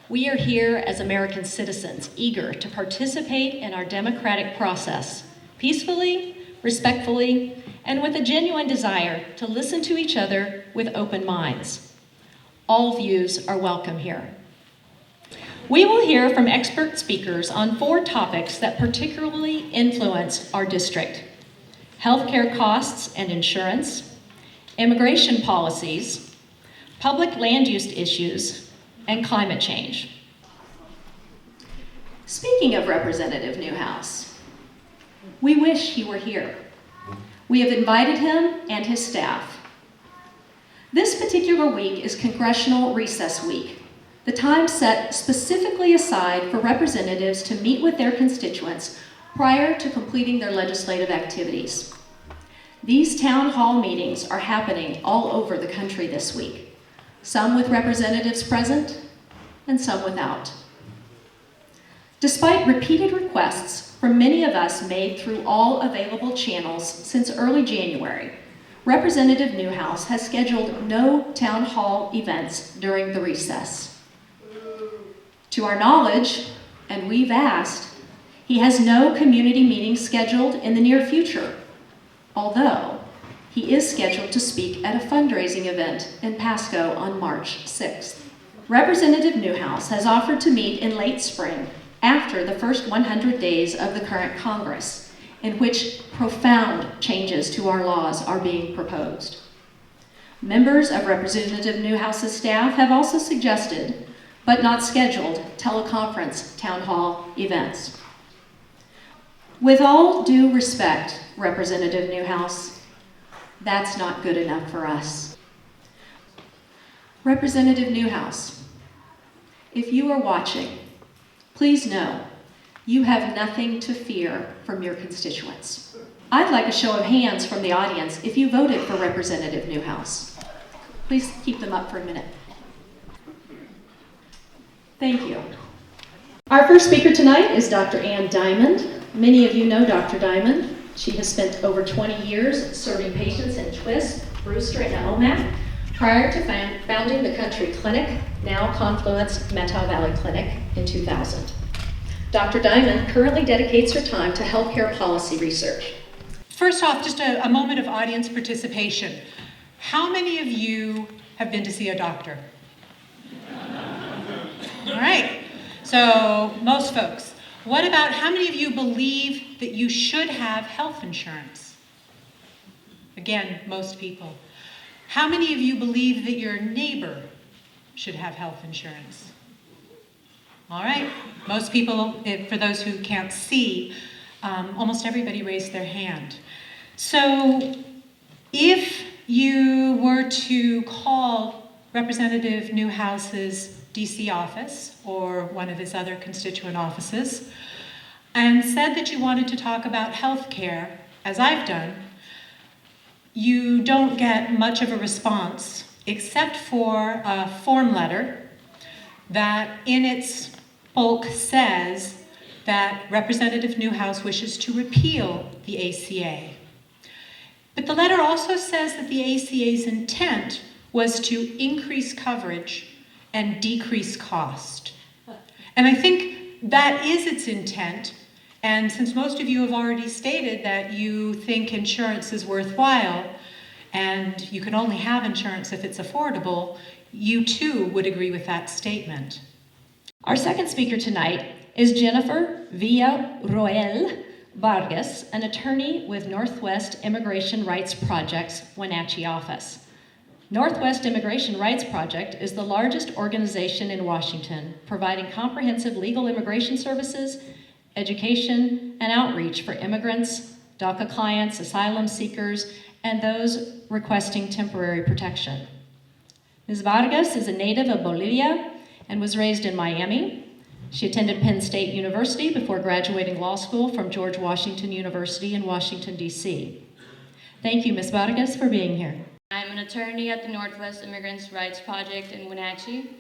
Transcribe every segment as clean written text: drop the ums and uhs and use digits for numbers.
We are here as American citizens, eager to participate in our democratic process, peacefully, respectfully, and with a genuine desire to listen to each other with open minds. All views are welcome here. We will hear from expert speakers on 4 topics that particularly influence our district: healthcare costs and insurance, immigration policies, public land use issues, and climate change. Speaking of Representative Newhouse, we wish he were here. We have invited him and his staff. This particular week is Congressional Recess Week, the time set specifically aside for representatives to meet with their constituents prior to completing their legislative activities. These town hall meetings are happening all over the country this week, some with representatives present and some without. Despite repeated requests from many of us made through all available channels since early January, Representative Newhouse has scheduled no town hall events during the recess. To our knowledge, and we've asked, he has no community meetings scheduled in the near future, although he is scheduled to speak at a fundraising event in Pasco on March 6th. Representative Newhouse has offered to meet in late spring after the first 100 days of the current Congress, in which profound changes to our laws are being proposed. Members of Representative Newhouse's staff have also suggested, but not scheduled, teleconference town hall events. With all due respect, Representative Newhouse, that's not good enough for us. Representative Newhouse, if you are watching, please know you have nothing to fear from your constituents. I'd like a show of hands from the audience if you voted for Representative Newhouse. Please keep them up for a minute. Thank you. Our first speaker tonight is Dr. Ann Diamond. Many of you know Dr. Diamond. She has spent over 20 years serving patients in Twisp, Brewster, and Omak, prior to founding the Country Clinic, now Confluence Methow Valley Clinic, in 2000. Dr. Diamond currently dedicates her time to healthcare policy research. First off, just a moment of audience participation. How many of you have been to see a doctor? All right, so most folks. What about how many of you believe that you should have health insurance? Again, most people. How many of you believe that your neighbor should have health insurance? All right, most people, for those who can't see, almost everybody raised their hand. So if you were to call Representative Newhouse's DC office or one of his other constituent offices and said that you wanted to talk about health care, as I've done, you don't get much of a response except for a form letter that in its bulk says that Representative Newhouse wishes to repeal the ACA. But the letter also says that the ACA's intent was to increase coverage and decrease cost. And I think that is its intent. And since most of you have already stated that you think insurance is worthwhile, and you can only have insurance if it's affordable, you too would agree with that statement. Our second speaker tonight is Jennifer Villarroel Vargas, an attorney with Northwest Immigration Rights Project's Wenatchee office. Northwest Immigration Rights Project is the largest organization in Washington, providing comprehensive legal immigration services, education, and outreach for immigrants, DACA clients, asylum seekers, and those requesting temporary protection. Ms. Vargas is a native of Bolivia and was raised in Miami. She attended Penn State University before graduating law school from George Washington University in Washington, D.C. Thank you, Ms. Vargas, for being here. I'm an attorney at the Northwest Immigrants' Rights Project in Wenatchee.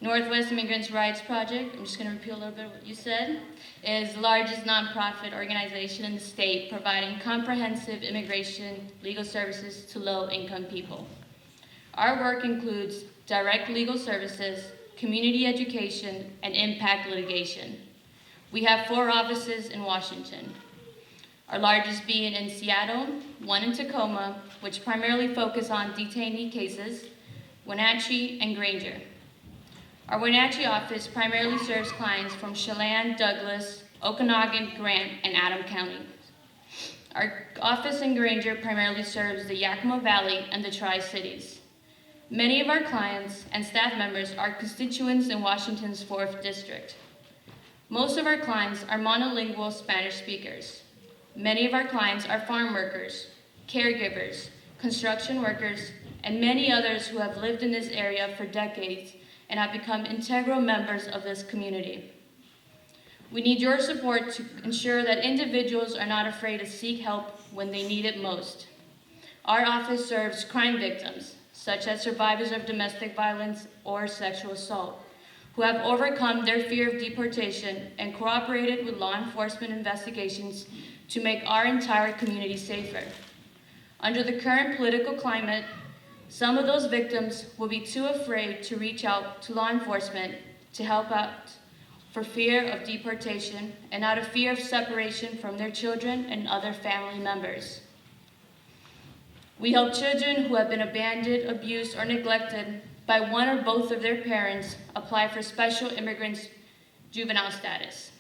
Northwest Immigrants' Rights Project, I'm just going to repeat a little bit of what you said, is the largest nonprofit organization in the state providing comprehensive immigration legal services to low-income people. Our work includes direct legal services, community education, and impact litigation. We have 4 offices in Washington, our largest being in Seattle, 1 in Tacoma, which primarily focus on detainee cases, Wenatchee, and Granger. Our Wenatchee office primarily serves clients from Chelan, Douglas, Okanagan, Grant, and Adams County. Our office in Granger primarily serves the Yakima Valley and the Tri-Cities. Many of our clients and staff members are constituents in Washington's 4th District. Most of our clients are monolingual Spanish speakers. Many of our clients are farm workers, caregivers, construction workers, and many others who have lived in this area for decades and have become integral members of this community. We need your support to ensure that individuals are not afraid to seek help when they need it most. Our office serves crime victims, such as survivors of domestic violence or sexual assault, who have overcome their fear of deportation and cooperated with law enforcement investigations to make our entire community safer. Under the current political climate, some of those victims will be too afraid to reach out to law enforcement to help out for fear of deportation and out of fear of separation from their children and other family members. We help children who have been abandoned, abused, or neglected by one or both of their parents apply for special immigrants juvenile status.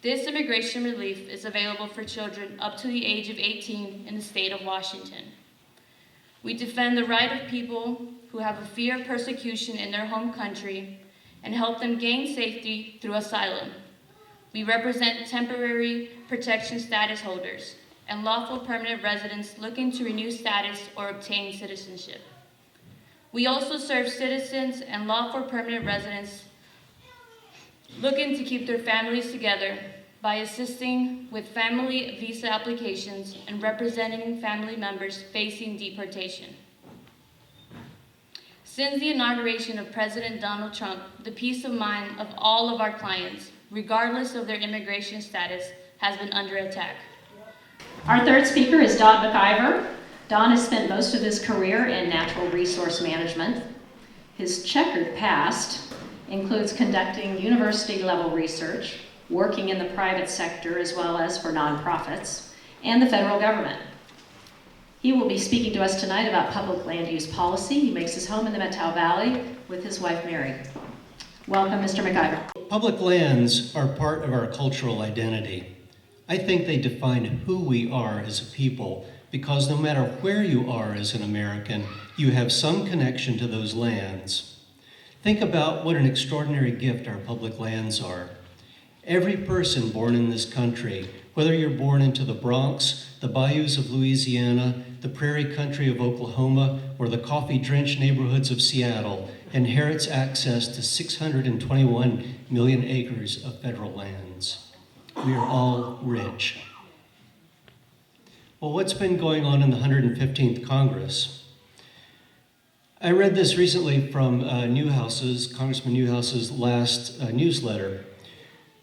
This immigration relief is available for children up to the age of 18 in the state of Washington. We defend the right of people who have a fear of persecution in their home country and help them gain safety through asylum. We represent temporary protection status holders and lawful permanent residents looking to renew status or obtain citizenship. We also serve citizens and lawful permanent residents looking to keep their families together by assisting with family visa applications and representing family members facing deportation. Since the inauguration of President Donald Trump, the peace of mind of all of our clients, regardless of their immigration status, has been under attack. Our 3rd speaker is Don McIver. Don has spent most of his career in natural resource management. His checkered past includes conducting university-level research, working in the private sector as well as for nonprofits, and the federal government. He will be speaking to us tonight about public land use policy. He makes his home in the Methow Valley with his wife, Mary. Welcome, Mr. McIver. Public lands are part of our cultural identity. I think they define who we are as a people because no matter where you are as an American, you have some connection to those lands. Think about what an extraordinary gift our public lands are. Every person born in this country, whether you're born into the Bronx, the bayous of Louisiana, the prairie country of Oklahoma, or the coffee-drenched neighborhoods of Seattle, inherits access to 621 million acres of federal lands. We are all rich. Well, what's been going on in the 115th Congress? I read this recently from Congressman Newhouse's last newsletter.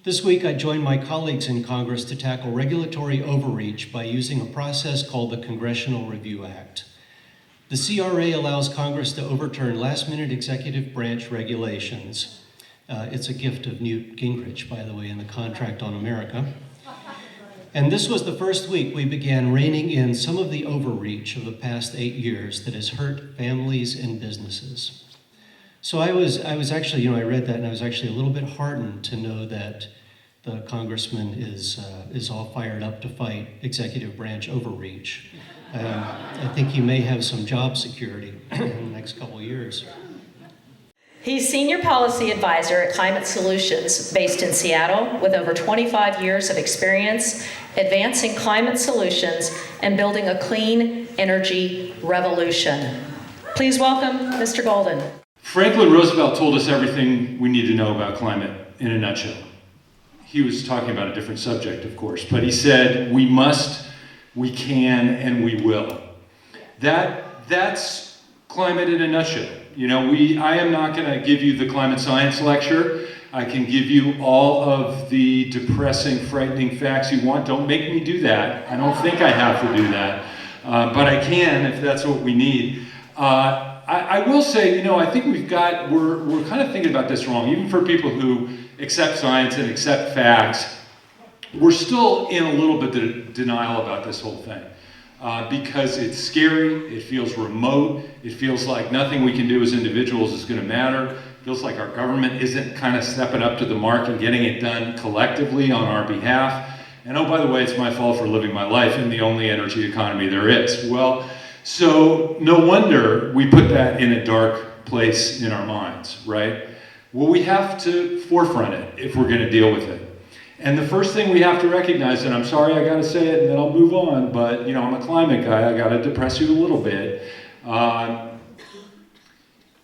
This week, I joined my colleagues in Congress to tackle regulatory overreach by using a process called the Congressional Review Act. The CRA allows Congress to overturn last-minute executive branch regulations. It's a gift of Newt Gingrich, by the way, in the Contract on America. And this was the first week we began reining in some of the overreach of the past 8 years that has hurt families and businesses. So I was actually, I read that and I was actually a little bit heartened to know that the congressman is all fired up to fight executive branch overreach. I think he may have some job security in the next couple of years. He's Senior Policy Advisor at Climate Solutions, based in Seattle, with over 25 years of experience advancing climate solutions and building a clean energy revolution. Please welcome Mr. Golden. Franklin Roosevelt told us everything we need to know about climate in a nutshell. He was talking about a different subject, of course, but he said, we must, we can, and we will. That's climate in a nutshell. I am not going to give you the climate science lecture. I can give you all of the depressing, frightening facts you want. Don't make me do that. I don't think I have to do that, but I can if that's what we need. I will say, I think we're kind of thinking about this wrong. Even for people who accept science and accept facts, we're still in a little bit of denial about this whole thing. Because it's scary, it feels remote, it feels like nothing we can do as individuals is going to matter. It feels like our government isn't kind of stepping up to the mark and getting it done collectively on our behalf. And oh, by the way, it's my fault for living my life in the only energy economy there is. Well, so no wonder we put that in a dark place in our minds, right? Well, we have to forefront it if we're going to deal with it. And the first thing we have to recognize, and I'm sorry I got to say it and then I'll move on, but I'm a climate guy, I got to depress you a little bit.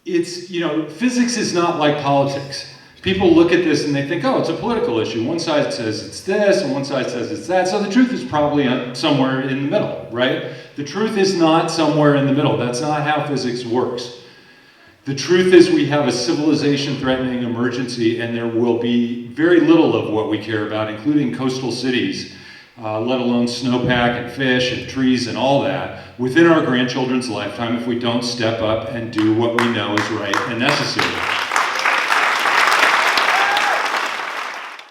Physics is not like politics. People look at this and they think, oh, it's a political issue. One side says it's this and one side says it's that. So the truth is probably somewhere in the middle, right? The truth is not somewhere in the middle. That's not how physics works. The truth is we have a civilization-threatening emergency, and there will be very little of what we care about, including coastal cities, let alone snowpack and fish and trees and all that, within our grandchildren's lifetime if we don't step up and do what we know is right and necessary.